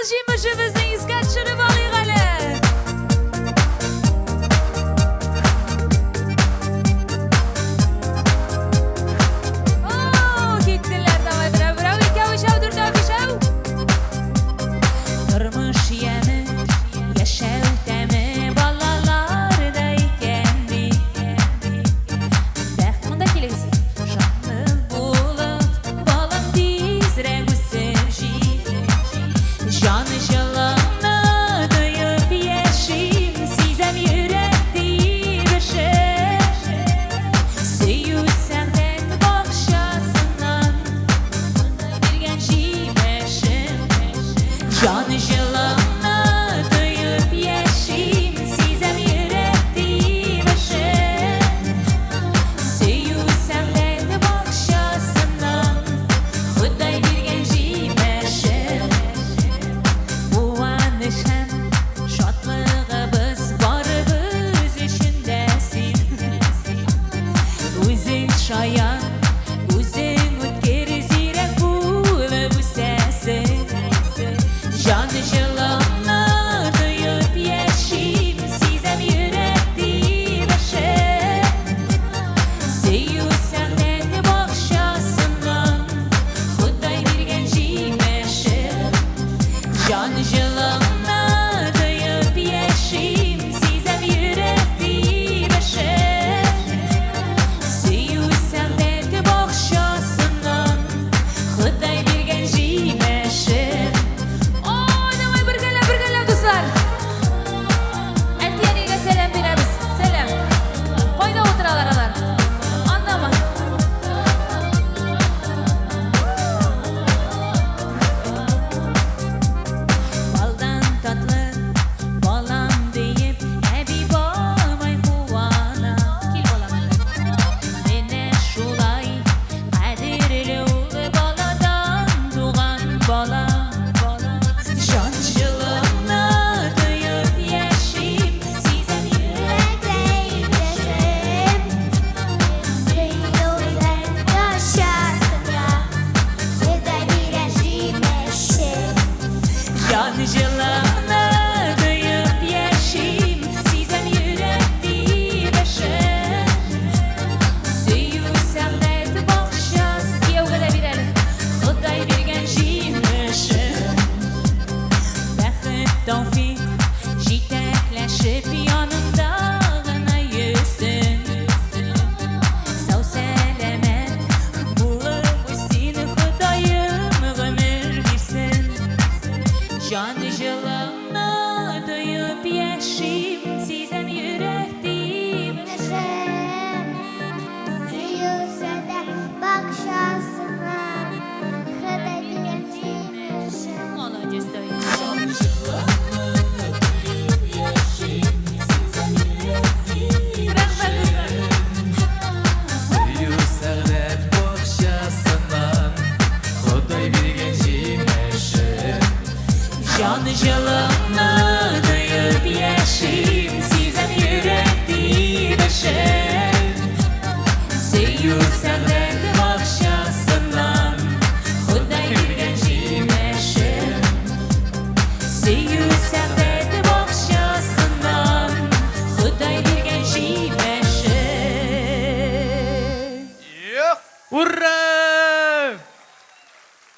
Baljimişimizin skachini bağlayğalı. Gittiler davay bravo ikav işav durdav işav. Durmuş yemi yaşav temi balalarda ikendi. Bunda kelesi şanlı bulut balam dizre bu sevji. Canı şalana dayıp yaşayım sizem yürekti beşer. Seyu senden bakşasından bir gençim eşim. Canı şalana dayıp yaşayım sizem yürekti beşer. Seyu senden bakşasından Xuday bir gençim eşim. Uvanışım, şatlığımız varımız içindesin. Uzun şayan, uzun ötker zirek bulu bu sesi. Canı şılığına duyup yaşayım sizem yürekti beşer. Seyu senden bakşasından Xuday bir gençim eşim. Canı şılığına duyup yaşayım sizem yürekti beşer. Seyu senden bakşasından Xuday bir gençim eşim. Davay birgala dostlar. Antiyaniyle selam veririz. Selam. Koyda oturalar alar. Anlama. Baldan tatlı balam deyip Ebi bağmay kuvana. Kil balam. Mene şulay kadirli ulu baladan doğan balam. Şançılığına duyup yaşayım sizem yürekti beşer. Seyu sen yaşasına Xuday bir gençim eşim. Canıcılığına duyup yaşayım sizem yürekti beşer. Seyu senden bakşas Yevgada birer Xuday bir gençim eşim. Bəxit tavfiq jitekleşip yanımdağına yüzsün. Sağ selamet bulup seni Xudayım ömür versin. Canı şılığına duyup yaşayım sizem yürekti beşer. Seyu senden bakşasından Xuday bir gençim eşim. Молодец, dayı. Seyu senden bakşasından Xuday bir gençim eşim. Canı şılığına duyup yaşayım sizem yürekti beşer.